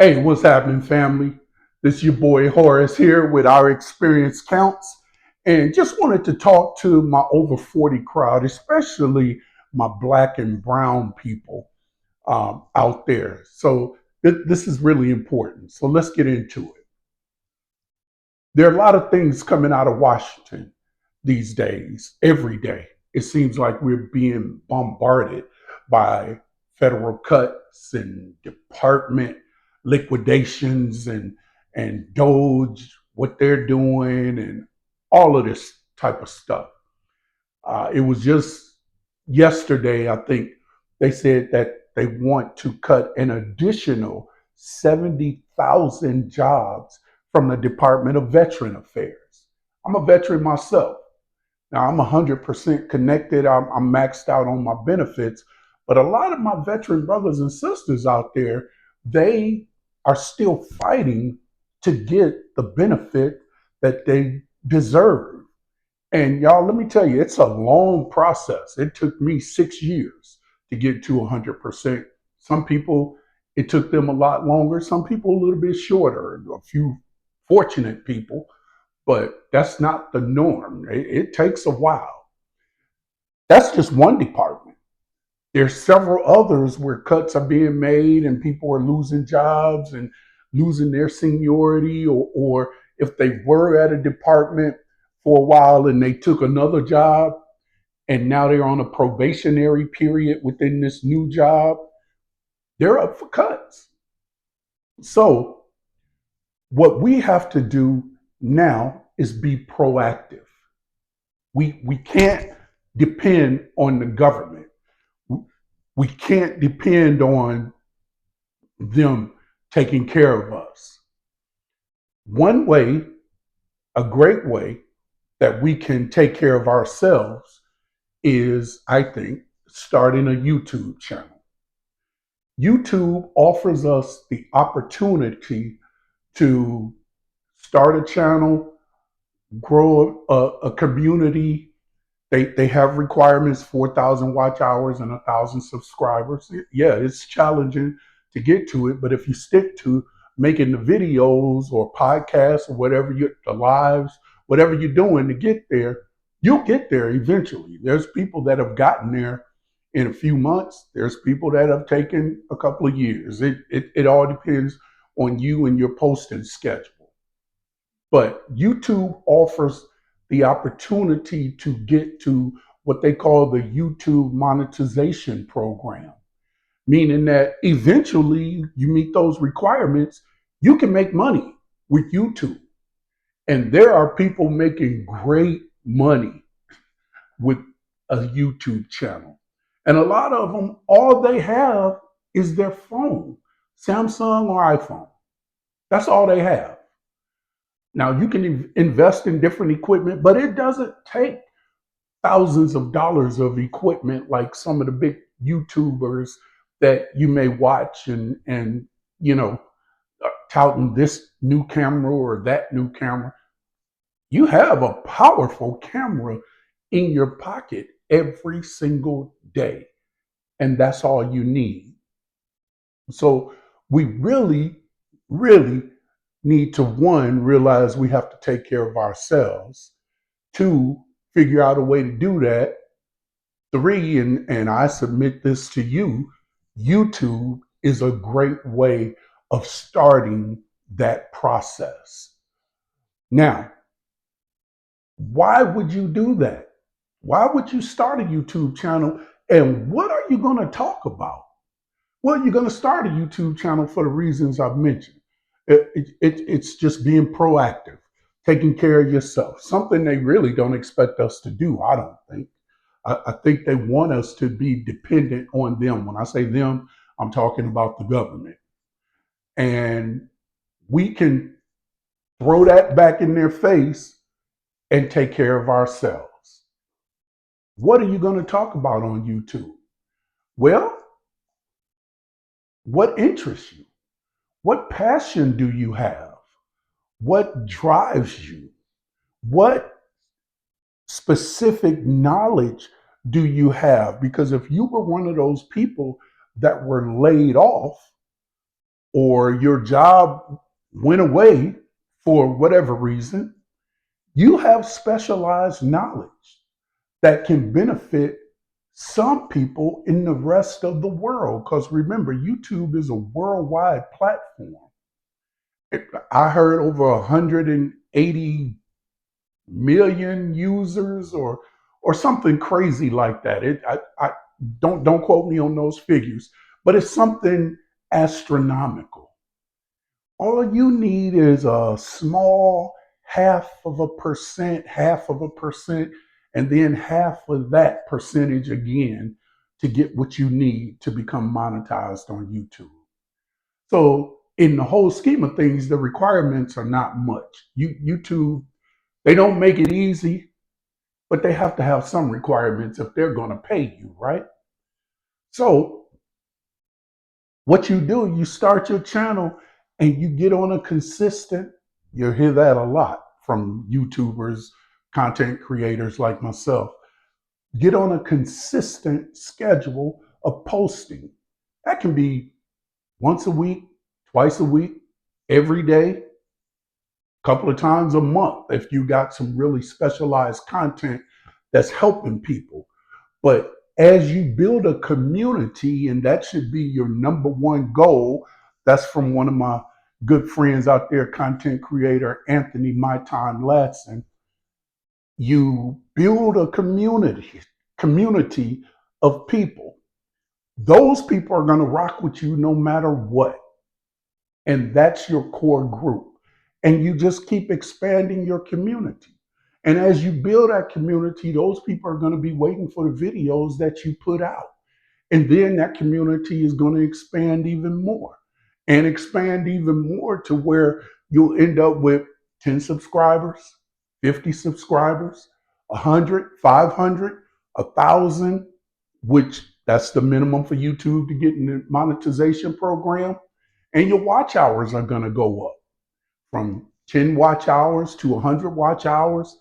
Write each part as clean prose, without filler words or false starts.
Hey, what's happening, family? This is your boy Horace here with Our Experience Counts. And just wanted to talk to my over 40 crowd, especially my black and brown people out there. So, this is really important. So, let's get into it. There are a lot of things coming out of Washington these days, every day. It seems like we're being bombarded by federal cuts and department liquidations and Doge, what they're doing, and all of this type of stuff. It was just yesterday, I think, they said that they want to cut an additional 70,000 jobs from the Department of Veteran Affairs. I'm a veteran myself. Now, I'm 100% connected. I'm maxed out on my benefits. But a lot of my veteran brothers and sisters out there, they are still fighting to get the benefit that they deserve. And y'all, let me tell you, it's a long process. It took me 6 years to get to 100%. Some people, it took them a lot longer. Some people, a little bit shorter. A few fortunate people, but that's not the norm. It takes a while. That's just one department. There's several others where cuts are being made and people are losing jobs and losing their seniority, or if they were at a department for a while and they took another job and now they're on a probationary period within this new job, they're up for cuts. So, what we have to do now is be proactive. We can't depend on the government. We can't depend on them taking care of us. One way, a great way that we can take care of ourselves is, I think, starting a YouTube channel. YouTube offers us the opportunity to start a channel, grow a community. They have requirements: 4,000 watch hours and 1,000 subscribers. Yeah, it's challenging to get to it, but if you stick to making the videos or podcasts or whatever the lives, whatever you're doing to get there, you'll get there eventually. There's people that have gotten there in a few months. There's people that have taken a couple of years. It all depends on you and your posting schedule. But YouTube offers the opportunity to get to what they call the YouTube monetization program, meaning that eventually you meet those requirements, you can make money with YouTube. And there are people making great money with a YouTube channel. And a lot of them, all they have is their phone, Samsung or iPhone. That's all they have. Now, you can invest in different equipment, but it doesn't take thousands of dollars of equipment like some of the big YouTubers that you may watch and you know touting this new camera or that new camera. You have a powerful camera in your pocket every single day, and that's all you need. So we really, really need to, one, realize we have to take care of ourselves. Two, figure out a way to do that. Three, and I submit this to you, YouTube is a great way of starting that process. Now, why would you do that? Why would you start a YouTube channel? And what are you going to talk about? Well, you're going to start a YouTube channel for the reasons I've mentioned. It's just being proactive, taking care of yourself, something they really don't expect us to do, I don't think. I think they want us to be dependent on them. When I say them, I'm talking about the government. And we can throw that back in their face and take care of ourselves. What are you going to talk about on YouTube? Well, what interests you? What passion do you have? What drives you? What specific knowledge do you have? Because if you were one of those people that were laid off, or your job went away for whatever reason, you have specialized knowledge that can benefit some people in the rest of the world. Because remember, YouTube is a worldwide platform. I heard over 180 million users or something crazy like that. I don't quote me on those figures, but it's something astronomical. All you need is a small half of a percent, and then half of that percentage again to get what you need to become monetized on YouTube. So, in the whole scheme of things, the requirements are not much. YouTube, they don't make it easy, but they have to have some requirements if they're going to pay you, right? So, what you do, you start your channel and you get on a consistent, you'll hear that a lot from YouTubers, content creators like myself. Get on a consistent schedule of posting. That can be once a week, twice a week, every day, a couple of times a month if you got some really specialized content that's helping people. But as you build a community, and that should be your number one goal, that's from one of my good friends out there, content creator Anthony My Time Latson. You build a community of people. Those people are going to rock with you no matter what. And that's your core group. And you just keep expanding your community. And as you build that community, those people are going to be waiting for the videos that you put out. And then that community is going to expand even more and expand even more to where you'll end up with 10 subscribers, 50 subscribers, 100, 500, 1,000, which that's the minimum for YouTube to get in the monetization program. And your watch hours are going to go up from 10 watch hours to 100 watch hours.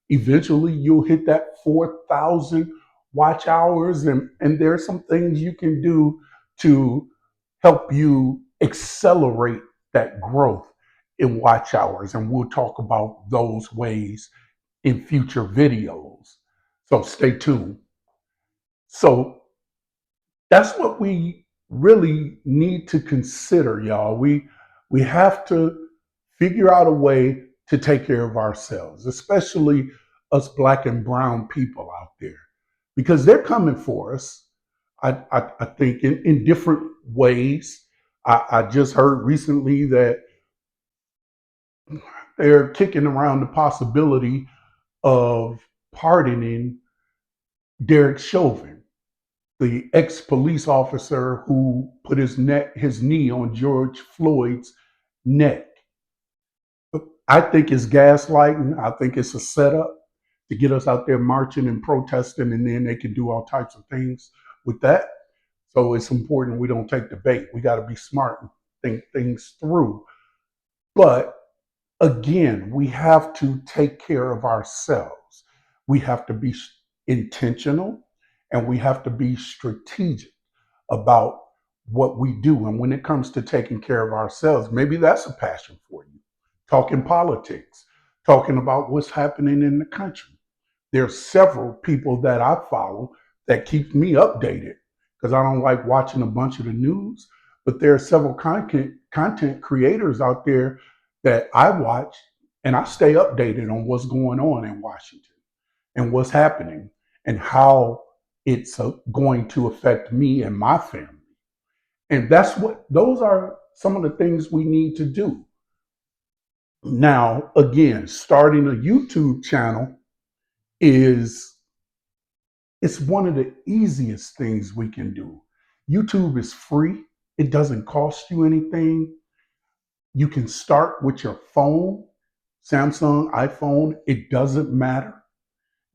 Eventually, you'll hit that 4,000 watch hours. And there are some things you can do to help you accelerate that growth in watch hours. And we'll talk about those ways in future videos. So stay tuned. So that's what we really need to consider, y'all. We have to figure out a way to take care of ourselves, especially us black and brown people out there, because they're coming for us. I think in different ways. I just heard recently that they're kicking around the possibility of pardoning Derek Chauvin, the ex-police officer who put his knee on George Floyd's neck. I think it's gaslighting. I think it's a setup to get us out there marching and protesting, and then they can do all types of things with that. So it's important we don't take the bait. We got to be smart and think things through. But again, we have to take care of ourselves. We have to be intentional, and we have to be strategic about what we do. And when it comes to taking care of ourselves, maybe that's a passion for you. Talking politics, talking about what's happening in the country. There's several people that I follow that keep me updated because I don't like watching a bunch of the news. But there are several content creators out there that I watch, and I stay updated on what's going on in Washington and what's happening and how it's going to affect me and my family. And those are some of the things we need to do. Now, again, starting a YouTube channel is it's one of the easiest things we can do. YouTube is free. It doesn't cost you anything. You can start with your phone, Samsung, iPhone, it doesn't matter.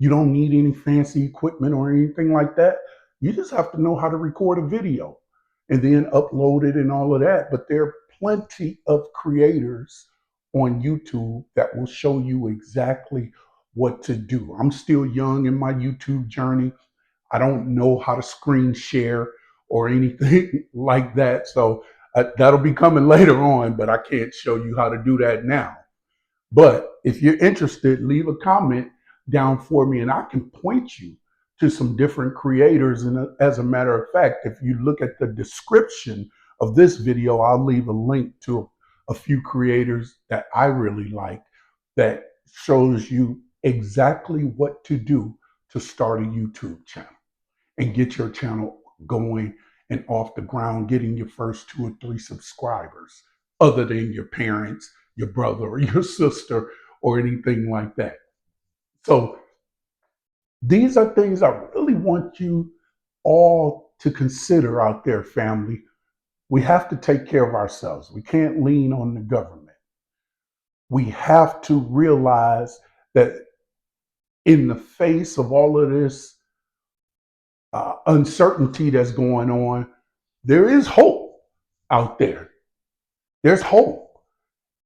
You don't need any fancy equipment or anything like that. You just have to know how to record a video and then upload it and all of that. But there are plenty of creators on YouTube that will show you exactly what to do. I'm still young in my YouTube journey. I don't know how to screen share or anything like that. So That'll be coming later on, but I can't show you how to do that now. But if you're interested, leave a comment down for me and I can point you to some different creators. And as a matter of fact, if you look at the description of this video, I'll leave a link to a few creators that I really like that shows you exactly what to do to start a YouTube channel and get your channel going and off the ground, getting your first 2 or 3 subscribers, other than your parents, your brother, or your sister, or anything like that. So these are things I really want you all to consider out there, family. We have to take care of ourselves. We can't lean on the government. We have to realize that in the face of all of this uncertainty that's going on, there is hope out there. There's hope.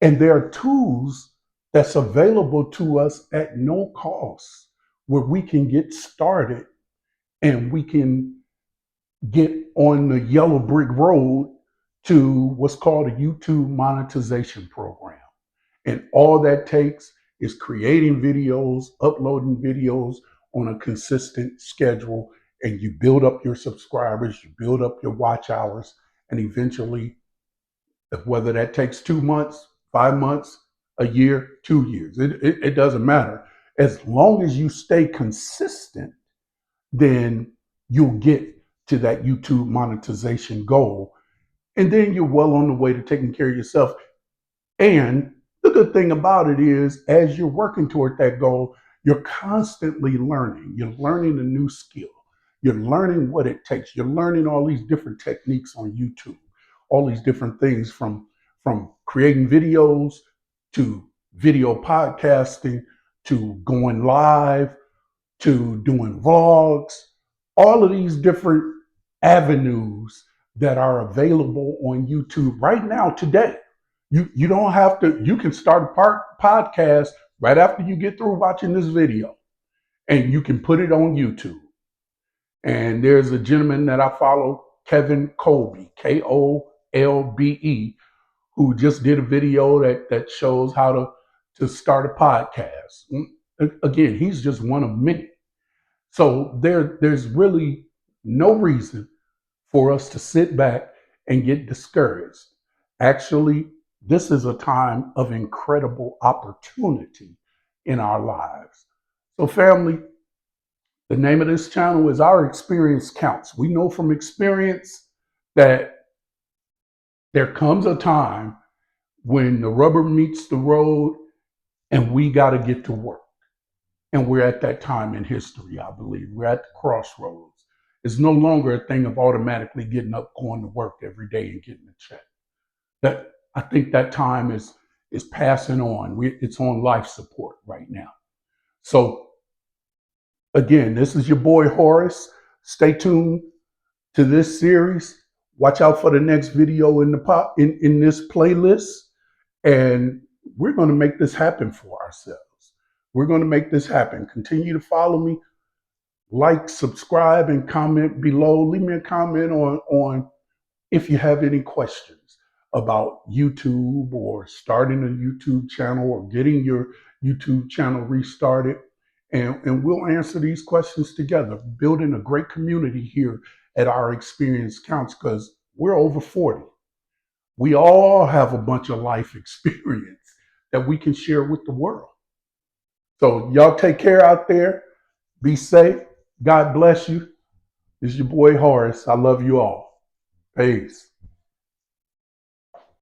And there are tools that's available to us at no cost where we can get started and we can get on the yellow brick road to what's called a YouTube monetization program. And all that takes is creating videos, uploading videos on a consistent schedule, and you build up your subscribers, you build up your watch hours, and eventually, whether that takes 2 months, 5 months, a year, 2 years, it doesn't matter. As long as you stay consistent, then you'll get to that YouTube monetization goal. And then you're well on the way to taking care of yourself. And the good thing about it is, as you're working toward that goal, you're constantly learning. You're learning a new skill. You're learning what it takes. You're learning all these different techniques on YouTube, all these different things from creating videos to video podcasting to going live to doing vlogs, all of these different avenues that are available on YouTube right now today. You don't have to, you can start a podcast right after you get through watching this video and you can put it on YouTube. And there's a gentleman that I follow, Kevin Colby, Kolbe, who just did a video that shows how to start a podcast. Again, he's just one of many. So there's really no reason for us to sit back and get discouraged. Actually, this is a time of incredible opportunity in our lives. So family, the name of this channel is Our Experience Counts. We know from experience that there comes a time when the rubber meets the road and we got to get to work. And we're at that time in history, I believe. We're at the crossroads. It's no longer a thing of automatically getting up, going to work every day and getting a check. That I think that time is passing on. It's on life support right now. So again, this is your boy Horace. Stay tuned to this series. Watch out for the next video in this playlist, and we're going to make this happen for ourselves. We're going to make this happen. Continue to follow me, like, subscribe, and comment below. Leave me a comment on if you have any questions about YouTube or starting a YouTube channel or getting your YouTube channel restarted. And we'll answer these questions together, building a great community here at Our Experience Counts, because we're over 40. We all have a bunch of life experience that we can share with the world. So y'all take care out there. Be safe. God bless you. This is your boy Horace. I love you all. Peace.